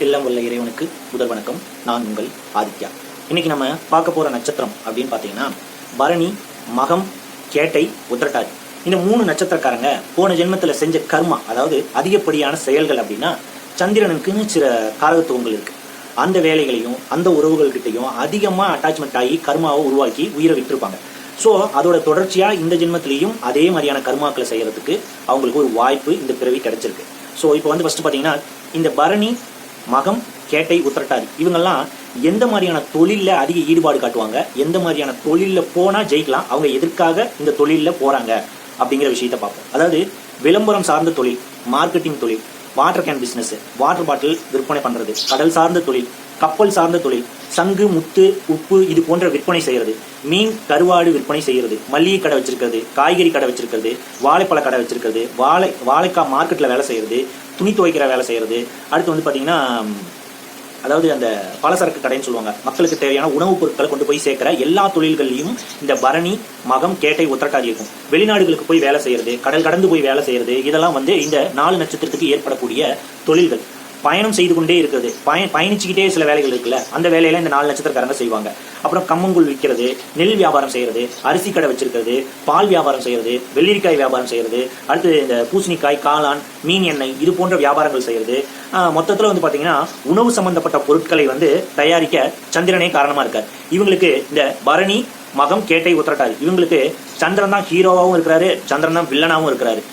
எல்லாம் வல்ல இறைவனுக்கு முதல் வணக்கம். நான் உங்கள் ஆதித்யா. இன்னைக்கு நம்ம பார்க்க போற நட்சத்திரம் அப்படின்னு பார்த்தீங்கன்னா பரணி, மகம், கேட்டை, உத்திரட்டாதி. இந்த 3 நட்சத்திரக்காரங்க போன ஜென்மத்தில் செஞ்ச கர்மா, அதாவது அதிகப்படியான செயல்கள் அப்படின்னா சந்திரனுக்குன்னு சில காரகத்துவங்கள் இருக்கு. அந்த வேலைகளையும் அந்த உறவுகள்கிட்டையும் அதிகமாக அட்டாச்மெண்ட் ஆகி கர்மாவை உருவாக்கி உயிரை விட்டுருப்பாங்க. ஸோ அதோட தொடர்ச்சியாக இந்த ஜென்மத்திலையும் அதே மாதிரியான கர்மாக்களை செய்யறதுக்கு அவங்களுக்கு ஒரு வாய்ப்பு இந்த பிறவி கிடைச்சிருக்கு. ஸோ இப்போ வந்து ஃபர்ஸ்ட் பார்த்தீங்கன்னா இந்த பரணி, மகம், கேட்டை, உத்திரட்டாதி இவங்கெல்லாம் எந்த மாதிரியான தொழிலில் அதிக ஈடுபாடு காட்டுவாங்க, எந்த மாதிரியான தொழிலில் போனால் ஜெயிக்கலாம், அவங்க எதற்காக இந்த தொழிலில் போகிறாங்க அப்படிங்கிற விஷயத்த பார்ப்போம். அதாவது விளம்பரம் சார்ந்த தொழில், மார்க்கெட்டிங் தொழில், water can business, water bottle விற்பனை பண்ணுறது, கடல் சார்ந்த தொழில், கப்பல் சார்ந்த தொழில், சங்கு, முத்து, உப்பு இது போன்ற விற்பனை செய்யறது, மீன் கருவாடு விற்பனை செய்யறது, மல்லிகை கடை வச்சிருக்கிறது, காய்கறி கடை வச்சிருக்கிறது, வாழைப்பழ கடை வச்சிருக்கிறது, வாழைக்காய் மார்க்கெட்டில் வேலை செய்யறது, துணி துவைக்கிற வேலை செய்யறது, அடுத்து வந்து பார்த்தீங்கன்னா அதாவது அந்த பலசரக்கு கடைன்னு சொல்லுவாங்க, மக்களுக்கு தேவையான உணவுப் பொருட்களை கொண்டு போய் சேர்க்கிற எல்லா தொழில்கள்லையும் இந்த பரணி, மகம், கேட்டை, உத்திரட்டாதி இருக்கும். வெளிநாடுகளுக்கு போய் வேலை செய்யறது, கடல் கடந்து போய் வேலை செய்யறது, இதெல்லாம் வந்து இந்த 4 நட்சத்திரத்துக்கு ஏற்படக்கூடிய தொழில்கள். பயணம் செய்து கொண்டே இருக்கிறது, பயணிச்சுக்கிட்டே சில வேலைகள் இருக்குல்ல, அந்த வேலையில இந்த 4 நட்சத்திரக்காரங்க செய்வாங்க. அப்புறம் கம்மங்கூழ் விற்கிறது, நெல் வியாபாரம் செய்யறது, அரிசி கடை வச்சிருக்கிறது, பால் வியாபாரம் செய்யறது, வெள்ளரிக்காய் வியாபாரம் செய்யறது, அடுத்து இந்த பூசணிக்காய், காளான், மீன் எண்ணெய் இது போன்ற வியாபாரங்கள் செய்யறது. மொத்தத்தில் வந்து பாத்தீங்கன்னா உணவு சம்பந்தப்பட்ட பொருட்களை வந்து தயாரிக்க சந்திரனே காரணமா இருக்காரு. இவங்களுக்கு இந்த பரணி, மகம், கேட்டை, உத்திரட்டாதி இவங்களுக்கு சந்திரன் தான் ஹீரோவாகவும் இருக்கிறாரு, சந்திரன் தான் வில்லனாகவும் இருக்கிறாரு.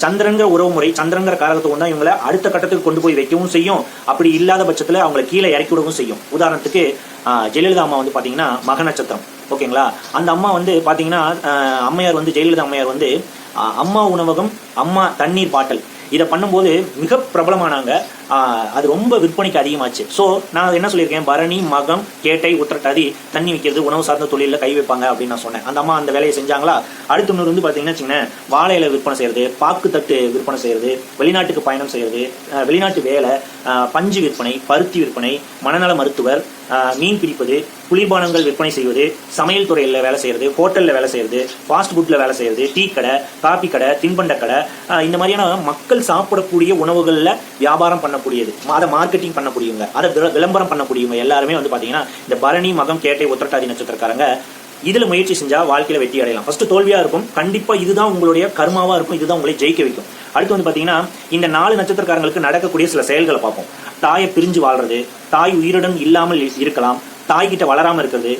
சந்திரங்கிற உறவு முறை, சந்திரங்கிற காரகத்துவம் தான் இவங்களை அடுத்த கட்டத்துக்கு கொண்டு போய் வைக்கவும் செய்யும், அப்படி இல்லாத பட்சத்தில் அவங்களை கீழே இறக்கி விடவும் செய்யும். உதாரணத்துக்கு ஜெயலலிதா அம்மா வந்து பார்த்தீங்கன்னா மக நட்சத்திரம், ஓகேங்களா? அந்த அம்மா வந்து பார்த்தீங்கன்னா அம்மையார் வந்து ஜெயலலிதா அம்மையார் வந்து அம்மா உணவகம், அம்மா தண்ணீர் பாட்டல் இதை பண்ணும்போது மிக பிரபலமானாங்க. அது ரொம்ப விற்பனைக்கு அதிகமாச்சு. ஸோ நான் என்ன சொல்லியிருக்கேன், பரணி, மகம், கேட்டை, உத்திரட்டாதி தண்ணி வைக்கிறது, உணவு சார்ந்த தொழிலில் கை வைப்பாங்க அப்படின்னு நான் சொன்னேன். அந்த அம்மா அந்த வேலையை செஞ்சாங்களா? அடுத்த இன்னொரு வந்து பார்த்தீங்கன்னா வச்சுக்கோங்க, வாழையில விற்பனை செய்யறது, பாக்கு தட்டு விற்பனை செய்யறது, வெளிநாட்டுக்கு பயணம் செய்யறது, வெளிநாட்டு வேலை, பஞ்சு விற்பனை, பருத்தி விற்பனை, மனநல மருத்துவர், மீன் பிடிப்பது, குளிர்பானங்கள் விற்பனை செய்வது, சமையல் துறையில் வேலை செய்யறது, ஹோட்டலில் வேலை செய்யறது, ஃபாஸ்ட் ஃபுட்டில் வேலை செய்யறது, டீ கடை, காபி கடை, தின்பண்ட கடை, இந்த மாதிரியான மக்கள் சாப்பிடக்கூடிய உணவுகளில் வியாபாரம் பண்ணக்கூடியது, அதை மார்க்கெட்டிங் பண்ணக்கூடியவங்க, அதை விளம்பரம் பண்ணக்கூடியவங்க எல்லாருமே வந்து பார்த்தீங்கன்னா இந்த பரணி, மகம், கேட்டை, உத்திரட்டாதி நட்சத்திரக்காரங்க இதுல முயற்சி செஞ்சா வாழ்க்கையில வெற்றி அடையலாம். ஃபர்ஸ்ட் தோல்வியா இருக்கும், கண்டிப்பா இதுதான் உங்களுடைய கர்மாவா இருக்கும், இதுதான் உங்களை ஜெயிக்க வைக்கும். அடுத்து வந்து பாத்தீங்கன்னா இந்த 4 நட்சத்திரக்காரங்களுக்கு நடக்கக்கூடிய சில செயல்களை பார்ப்போம். தாயை பிரிஞ்சு வாழ்றது, தாய் உயிருடன் இல்லாமல் இருக்கலாம், தாய்கிட்ட வளராம இருக்கிறது,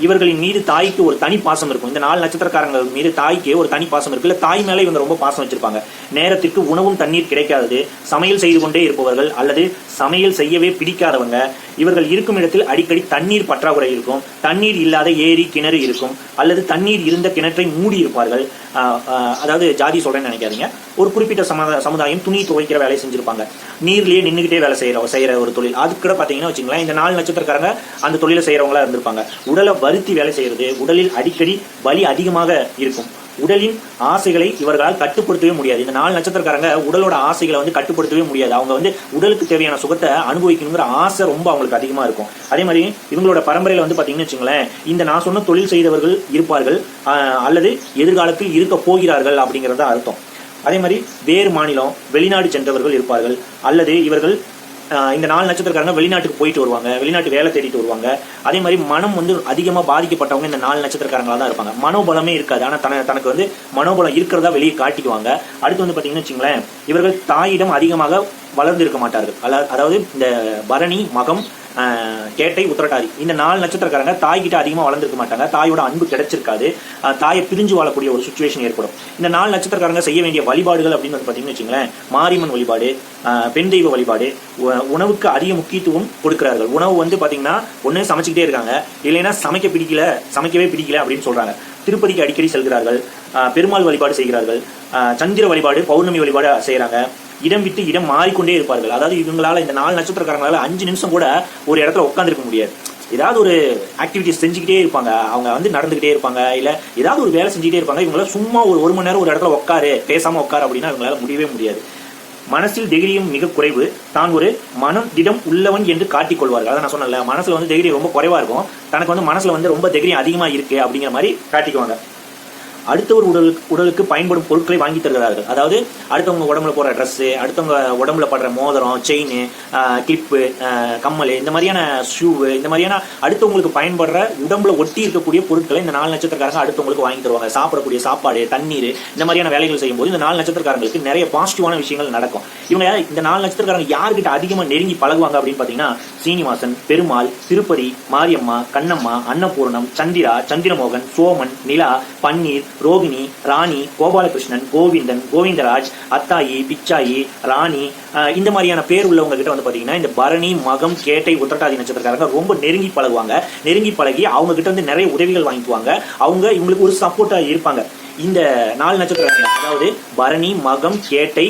இவர்களின் மீது தாய்க்கு ஒரு தனி பாசம் இருக்கும். இந்த 4 நட்சத்திரக்காரங்கள் மீது தாய்க்கு ஒரு தனி பாசம் இருக்கு, இல்ல தாய் மேல இவங்க ரொம்ப பாசம் வச்சிருப்பாங்க. நேரத்திற்கு உணவும் தண்ணீர் கிடைக்காதது, சமையல் செய்து கொண்டே இருப்பவர்கள் அல்லது சமையல் செய்யவே பிடிக்காதவங்க, இவர்கள் இருக்கும் இடத்தில் அடிக்கடி தண்ணீர் பற்றாக்குறை இருக்கும், தண்ணீர் இல்லாத ஏரி, கிணறு இருக்கும், அல்லது தண்ணீர் இருந்த கிணற்றை மூடி இருப்பார்கள். அதாவது ஜாதி சொல்றேன்னு நினைக்காதீங்க, ஒரு குறிப்பிட்ட சமுதாயம் துணி துவைக்கிற வேலையை செஞ்சிருப்பாங்க, நீர்லயே நின்றுகிட்டே வேலை செய்யற ஒரு தொழில். அது கூட பாத்தீங்கன்னா வச்சுங்களேன், இந்த 4 நட்சத்திரக்காரங்க அந்த தொழிலை செய்யறவங்களா இருந்திருப்பாங்க. உடலை வருத்தி வேலை செய்யறது, உடலில் அடிக்கடி வலி அதிகமாக இருக்கும், உடலின் ஆசைகளை இவர்களால் கட்டுப்படுத்தவே முடியாது. இந்த 4 நட்சத்திரக்காரங்க உடலோட ஆசைகளை வந்து கட்டுப்படுத்தவே முடியாது. அவங்க வந்து உடலுக்கு தேவையான சுகத்தை அனுபவிக்கணுங்கிற ஆசை ரொம்ப அவங்களுக்கு அதிகமா இருக்கும். அதே மாதிரி இவங்களோட பரம்பரையில வந்து பாத்தீங்கன்னு வச்சுங்களேன், இந்த நான் சொன்ன தொழில் செய்தவர்கள் இருப்பார்கள் அல்லது எதிர்காலத்தில் இருக்க போகிறார்கள் அப்படிங்கறத அர்த்தம். அதே மாதிரி வேறு மாநிலம், வெளிநாடு சென்றவர்கள் இருப்பார்கள், அல்லது இவர்கள் இந்த 4 நட்சத்திரக்காரங்க வெளிநாட்டுக்கு போயிட்டு வருவாங்க, வெளிநாட்டு வேலை தேடிட்டு வருவாங்க. அதே மாதிரி மனம் வந்து அதிகமா பாதிக்கப்பட்டவங்க இந்த 4 நட்சத்திரக்காரங்களா தான் இருப்பாங்க. மனோபலமே இருக்காது, ஆனா தனக்கு வந்து மனோபலம் இருக்கிறதா வெளியே காட்டிக்குவாங்க. அடுத்து வந்து பாத்தீங்கன்னு வச்சுங்களேன், இவர்கள் தாயிடம் அதிகமாக வளர்ந்து இருக்க மாட்டார்கள். அதாவது இந்த பரணி, மகம், கேட்டை, உத்திரட்டாதி இந்த 4 நட்சத்திரக்காரங்க தாய்கிட்ட அதிகமாக வளர்ந்துருக்க மாட்டாங்க, தாயோட அன்பு கிடைச்சிருக்காது, தாயை பிரிஞ்சு வாழக்கூடிய ஒரு சுச்சுவேஷன் ஏற்படும். இந்த 4 நட்சத்திரக்காரங்க செய்ய வேண்டிய வழிபாடுகள் அப்படின்னு வந்து பார்த்தீங்கன்னு வச்சுங்களேன், மாரியம்மன் வழிபாடு, பெண் தெய்வ வழிபாடு, உணவுக்கு அதிக முக்கியத்துவம் கொடுக்கிறார்கள். உணவு வந்து பார்த்தீங்கன்னா ஒன்று சமைச்சிக்கிட்டே இருக்காங்க, இல்லைன்னா சமைக்கவே பிடிக்கல அப்படின்னு சொல்றாங்க. திருப்பதிக்கு அடிக்கடி செல்கிறார்கள், பெருமாள் வழிபாடு செய்கிறார்கள், சந்திர வழிபாடு, பௌர்ணமி வழிபாடு செய்யறாங்க, இடம் விட்டு இடம் மாறிக்கொண்டே இருப்பார்கள். அதாவது இவங்களால இந்த 4 நட்சத்திரக்காரங்களால 5 நிமிஷம் கூட ஒரு இடத்துல உட்காந்துருக்க முடியாது. ஏதாவது ஒரு ஆக்டிவிட்டிஸ் செஞ்சுக்கிட்டே இருப்பாங்க, அவங்க வந்து நடந்துகிட்டே இருப்பாங்க, இல்ல ஏதாவது ஒரு வேலை செஞ்சுக்கிட்டே இருப்பாங்க. இவங்களால சும்மா ஒரு மணி நேரம் ஒரு இடத்துல பேசாம உட்காரு அப்படின்னா இவங்களால முடியவே முடியாது. மனசில் தைரியம் மிக குறைவு, தான் ஒரு மனம் திடம் உள்ளவன் என்று காட்டிக் கொள்வார்கள். அதை நான் சொன்னல, மனசுல வந்து தைரியம் ரொம்ப குறைவா இருக்கும், தனக்கு வந்து மனசுல வந்து ரொம்ப தைரியம் அதிகமா இருக்கு அப்படிங்கிற மாதிரி காட்டிக்குவாங்க. அடுத்தவர் உடலுக்கு பயன்படும் பொருட்களை வாங்கி தருகிறார்கள். அதாவது அடுத்தவங்க உடம்புல போடுற ட்ரெஸ், அடுத்தவங்க உடம்புல படுற மோதிரம், செயின், கிளிப்பு, கம்மல், இந்த மாதிரியான ஷூ, இந்த மாதிரியான அடுத்தவங்களுக்கு பயன்படுற உடம்புல ஒட்டி இருக்கக்கூடிய பொருட்களை இந்த 4 நட்சத்திரக்காரங்க அடுத்தவங்களுக்கு வாங்கி தருவாங்க. சாப்பிடக்கூடிய சாப்பாடு, தண்ணீர், இந்த மாதிரியான வேலைகள் செய்யும் போது இந்த 4 நட்சத்திரக்காரங்களுக்கு நிறைய பாசிட்டிவான விஷயங்கள் நடக்கும். இவங்க இந்த 4 நட்சத்திரக்காரங்க யாருக்கிட்ட அதிகமாக நெருங்கி பழகுவாங்க அப்படின்னு பார்த்தீங்கன்னா சீனிவாசன், பெருமாள், திருப்பதி, மாரியம்மா, கண்ணம்மா, அன்னபூர்ணம், சந்திரா, சந்திரமோகன், சோமன், நிலா, பன்னீர், ரோகிணி, ராணி, கோபாலகிருஷ்ணன், கோவிந்தன், கோவிந்தராஜ், அத்தாயி, பிச்சாயி, ராணி, இந்த மாதிரியான பேர் உள்ளவங்க கிட்ட வந்து பாத்தீங்கன்னா இந்த பரணி, மகம், கேட்டை, உத்திரட்டாதி நட்சத்திரக்காரங்க ரொம்ப நெருங்கி பழகுவாங்க. நெருங்கி பழகி அவங்க கிட்ட வந்து நிறைய உதவிகள் வாங்கிக்குவாங்க. அவங்க இவங்களுக்கு ஒரு சப்போர்ட்டா இருப்பாங்க. இந்த 4 நட்சத்திரக்காரங்க, அதாவது பரணி, மகம், கேட்டை,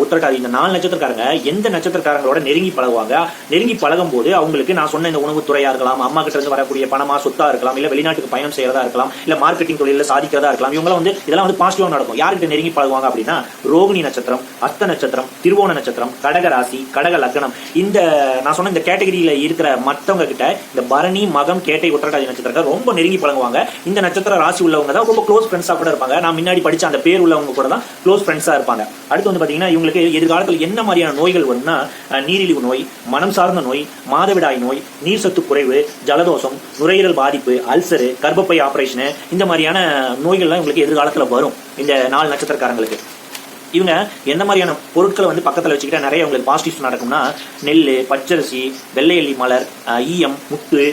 உத்திரட்டாதி, இந்த 4 நட்சத்திரக்காரங்க எந்த நட்சத்திரக்காரங்களோட நெருங்கி பழகுவாங்க? நெருங்கி பழகும் போது அவங்களுக்கு நான் சொன்ன இந்த உணவுத்துறையா இருக்கலாம், அம்மா கிட்ட இருந்து வரக்கூடிய பணமா சொத்தா இருக்கலாம், இல்ல வெளிநாட்டுக்கு பயணம் செய்யறதா இருக்கலாம், இல்ல மார்க்கெட்டிங் தொழில சாதிக்கிறதா இருக்கலாம். இவங்களாம் வந்து இதெல்லாம் வந்து பாசிட்டிவா நடக்கும். யார்கிட்ட நெருங்கி பழகுவாங்க அப்படின்னா ரோகிணி நட்சத்திரம், அஸ்த நட்சத்திரம், திருவோண நட்சத்திரம், கடக ராசி, கடக லக்னம், இந்த நான் சொன்ன இந்த கேட்டகரியில இருக்கிற மற்றவங்க கிட்ட இந்த பரணி, மகம், கேட்டை, உத்திரட்டாதி நட்சத்திரக்காரங்க ரொம்ப நெருங்கி பழகுவாங்க. இந்த நட்சத்திர ராசி உள்ளவங்க தான் ரொம்ப க்ளோஸ் ஃப்ரெண்ட்ஸா கூட இருப்பாங்க. நான் முன்னாடி படிச்ச அந்த பேர் உள்ளவங்க கூட தான் க்ளோஸ் ஃப்ரெண்ட்ஸா இருப்பாங்க. அடுத்து வந்து பாத்தீங்கன்னா இவங்களுக்கு எதிர்காலத்தில் என்ன மாதிரியான நோய்கள் வரும்னா நீரிழிவு நோய், மனம் சார்ந்த நோய், மாதவிடாய் நோய், நீர் சத்து குறைவு, ஜலதோஷம், நுரையீரல் பாதிப்பு, அல்சரு, கர்ப்பப்பை ஆபரேஷன், இந்த மாதிரியான நோய்கள்லாம் இவங்களுக்கு எதிர்காலத்தில் வரும் இந்த 4 நட்சத்திரக்காரங்களுக்கு. இவங்க எந்த மாதிரியான பொருட்களை வந்து பக்கத்தில் வச்சுக்கிட்டா நிறைய உங்களுக்கு பாசிட்டிவ்ஸ் நடக்கும்னா நெல், பச்சரிசி, வெள்ளையள்ளி மலர், ஈயம், முட்டு,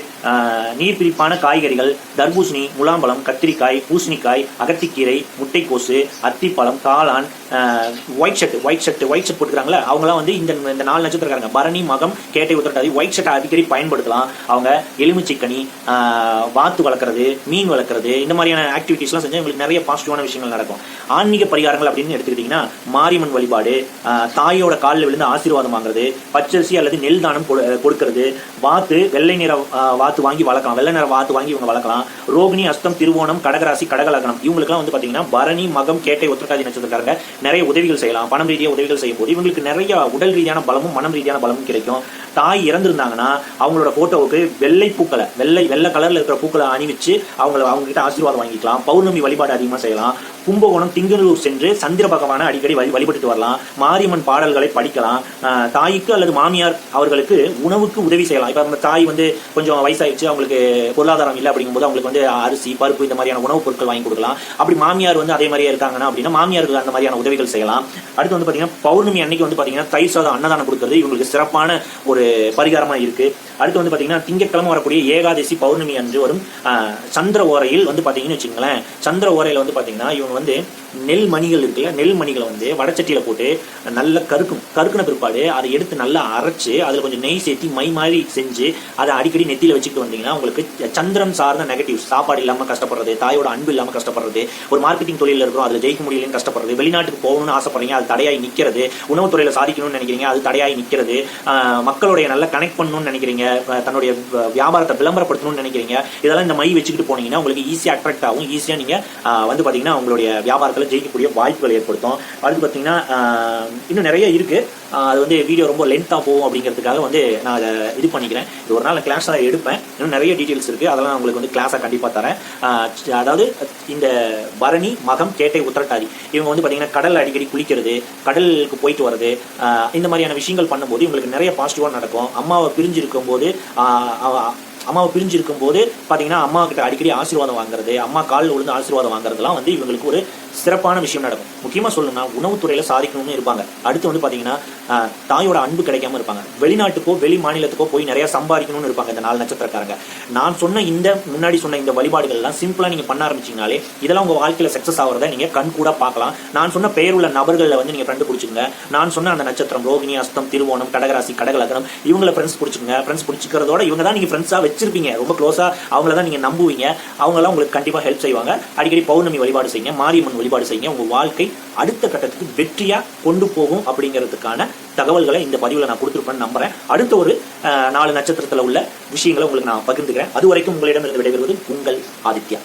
நீர்பிடிப்பான காய்கறிகள், தர்பூசணி, முலாம்பழம், கத்திரிக்காய், பூசணிக்காய், அகத்திக்கீரை, முட்டைக்கோசு, அத்திப்பழம், காளான், ஒயிட் ஷர்ட் போட்டுக்கிறாங்களா அவங்களாம் வந்து இந்த 4 நட்சத்திரக்காரங்க பரணி, மகம், கேட்டை, உத்திரட்டாதி ஒயிட் ஷர்ட் அடிக்கடி பயன்படுத்தலாம். அவங்க எலுமிச்சிக்கனி, வாத்து வளர்க்குறது, மீன் வளர்க்குறது, இந்த மாதிரியான ஆக்டிவிட்டிஸ்லாம் செஞ்சா உங்களுக்கு நிறைய பாசிட்டிவான விஷயங்கள் நடக்கும். ஆன்மீக பரிகாரங்கள் அப்படின்னு எடுத்துக்கிட்டீங்கன்னா மாரியம்மன் வழிபாடு, தாயோட காலில் விழுந்து ஆசீர்வாதம் வாங்குறது, பச்சரிசி அல்லது நெல் தானம் கொடுக்கிறது, வாத்து, வெள்ளை நிற வாத்து வாங்கி வளர்க்கலாம், வெள்ளை நிற வாத்து வாங்கி இவங்க வளர்க்கலாம். ரோகிணி, அஸ்தம், திருவோணம், கடகராசி, கடகலக்னம், இவங்களுக்குலாம் வந்து பாத்தீங்கன்னா பரணி, மகம், கேட்டை, உத்திரட்டாதி நட்சத்திரக்காரங்க நிறைய உதவிகள் செய்யலாம். பணம் ரீதியாக உதவிகள் செய்யும் போது இவங்களுக்கு நிறைய உடல் ரீதியான பலமும் மனம் ரீதியான பலமும் கிடைக்கும். தாய் இறந்திருந்தாங்கன்னா அவங்களோட போட்டோவுக்கு வெள்ளை பூக்களை, வெள்ளை கலர்ல இருக்கிற பூக்களை அணிவிச்சு அவங்க கிட்ட ஆசீர்வாதம் வாங்கிக்கலாம். பௌர்ணமி வழிபாடு அதிகமாக செய்யலாம். கும்பகோணம், திங்களூர் சென்று சந்திர பகவானை அடிக்கடி வழிபட்டு வரலாம். மாரியம்மன் பாடல்களை படிக்கலாம். தாய்க்கு அல்லது மாமியார் அவர்களுக்கு உணவுக்கு உதவி செய்யலாம். இப்ப நம்ம தாய் வந்து கொஞ்சம் வயசாயிடுச்சு, அவங்களுக்கு பொருளாதாரம் இல்லை அப்படிங்கும்போது அவங்களுக்கு வந்து அரிசி, பருப்பு, இந்த மாதிரியான உணவுப் பொருட்கள் வாங்கி கொடுக்கலாம். அப்படி மாமியார் வந்து அதே மாதிரியே இருக்காங்கன்னா அப்படின்னா மாமியாருக்கு அந்த மாதிரியான உதவிகள் செய்யலாம். அடுத்து வந்து பாத்தீங்கன்னா பௌர்ணமி அன்னைக்கு வந்து பாத்தீங்கன்னா தயிர் சாதம் அன்னதானம் கொடுக்கறது இவங்களுக்கு சிறப்பான ஒரு பரிகாரமா இருக்கு. அடுத்து வந்து பாத்தீங்கன்னா திங்கட்கிழமை வரக்கூடிய ஏகாதசி பௌர்ணமி அன்று வரும் சந்திர ஓரையில் வந்து பாத்தீங்கன்னு வச்சுங்களேன், சந்திர ஓரையில வந்து பாத்தீங்கன்னா இவங்க வந்து நெல் மணிகள் இருக்குல்ல, நெல் மணிகளை வந்து வடச்சட்டியில போட்டு நல்ல கருக்குன பிற்பாடு அதை எடுத்து நல்லா அரைச்சு அதுல கொஞ்சம் நெய் சேர்த்து மை மாதிரி செஞ்சு அதை அடிக்கடி நெத்தியில வச்சுக்கிட்டு வந்தீங்கன்னா உங்களுக்கு சந்திரன் சார்ந்த நெகட்டிவ், சாப்பாடு இல்லாம கஷ்டப்படுறது, தாயோட அன்பு இல்லாம கஷ்டப்படுறது, ஒரு மார்க்கெட்டிங் தொழில இருக்கிறோம் அதுல ஜெயிக்க முடியலன்னு கஷ்டப்படுறது, வெளிநாட்டுக்கு போகணும்னு ஆசைப்படுறீங்க அது தடையாய் நிக்கிறது, உணவுத்துறையில சாதிக்கணும்னு நினைக்கிறீங்க அது தடையாய் நிக்கிறது, மக்களுடைய நல்லா கனெக்ட் பண்ணணும்னு நினைக்கிறீங்க, தன்னுடைய வியாபாரத்தை விளம்பரப்படுத்தணும்னு நினைக்கிறீங்க, இதெல்லாம் இந்த மை வச்சுக்கிட்டு போனீங்கன்னா உங்களுக்கு ஈஸியா அட்ராக்ட் ஆகும். ஈஸியா நீங்க வந்து பாத்தீங்கன்னா உங்களுடைய வியாபாரத்துல ஜெயிக்கக்கூடிய வாய்ப்புகள் ஏற்படுத்தும். அடுத்து பாத்தீங்கன்னா இன்னும் நிறைய இருக்கு. அது வந்து வீடியோ ரொம்ப லென்த்தாக போகும் அப்படிங்கிறதுக்காக வந்து நான் அதை இது பண்ணிக்கிறேன். இது ஒரு நாள் கிளாஸாக எடுப்பேன். இன்னும் நிறைய டீட்டெயில்ஸ் இருக்குது, அதெல்லாம் உங்களுக்கு வந்து கிளாஸாக கண்டிப்பாக தரேன். அதாவது இந்த பரணி, மகம், கேட்டை, உத்திரட்டாதி இவங்க வந்து பார்த்தீங்கன்னா கடல் அடிக்கடி குளிக்கிறது, கடலுக்கு போயிட்டு வர்றது, இந்த மாதிரியான விஷயங்கள் பண்ணும்போது இவங்களுக்கு நிறைய பாசிட்டிவாக நடக்கும். அம்மாவை பிரிஞ்சிருக்கும் போது பார்த்தீங்கன்னா அம்மா கிட்ட அடிக்கடி ஆசீர்வாதம் வாங்குறது, அம்மா காலில் விழுந்து ஆசீர்வாதம் வாங்குறதுலாம் வந்து இவங்களுக்கு ஒரு சிறப்பான விஷயம் நடக்கும். முக்கியமாக சொல்லணும்னா உணவுத்துறையில் சாதிக்கணும்னு இருப்பாங்க. அடுத்து வந்து பார்த்தீங்கன்னா தாயோட அன்பு கிடைக்காம இருப்பாங்க. வெளிநாட்டுக்கோ வெளி மாநிலத்துக்கோ போய் நிறைய சம்பாதிக்கணும்னு இருப்பாங்க இந்த 4 நட்சத்திரக்காரங்க. நான் சொன்ன முன்னாடி சொன்ன இந்த வழிபாடுகள்லாம் சிம்பிளாக நீங்கள் பண்ண ஆரம்பிச்சிங்கனாலே இதெல்லாம் உங்கள் வாழ்க்கையில் சக்ஸஸ் ஆகிறத நீங்கள் கண் கூட பார்க்கலாம். நான் சொன்ன பெயர் உள்ள நபர்களில் வந்து நீங்கள் ஃப்ரெண்டு பிடிச்சிங்க. நான் சொன்ன அந்த நட்சத்திரம் ரோகிணி, அஸ்தம், திருவோணம், கடகராசி, கடகலக்னம் இவங்களை ஃப்ரெண்ட்ஸ் பிடிச்சிங்க. ஃப்ரெண்ட்ஸ் பிடிச்சிக்கிறதோட இவங்க தான் நீங்கள் ஃப்ரெண்ட்ஸாக வச்சிருப்பீங்க, ரொம்ப க்ளோஸாக அவங்கள தான் நீங்கள் நம்புவீங்க. அவங்களாம் உங்களுக்கு கண்டிப்பாக ஹெல்ப் செய்வாங்க. அடிக்கடி பௌர்ணமி வழிபாடு செய்யுங்க, மாரியம்மன் வழிபாடு செய்யுங்க. உங்கள் வாழ்க்கை அடுத்த கட்டத்துக்கு வெற்றியாக கொண்டு போகும் அப்படிங்கிறதுக்கான தகவல்களை இந்த பதிவில் நான் கொடுத்துருப்பேன்னு நம்புறேன். அடுத்த ஒரு 4 நட்சத்திரத்தில் உள்ள விஷயங்களை உங்களுக்கு நான் பகிர்ந்துக்கிறேன். அது வரைக்கும் உங்களிடம் இருந்து விடைபெறுவது உங்கள் ஆதித்யா.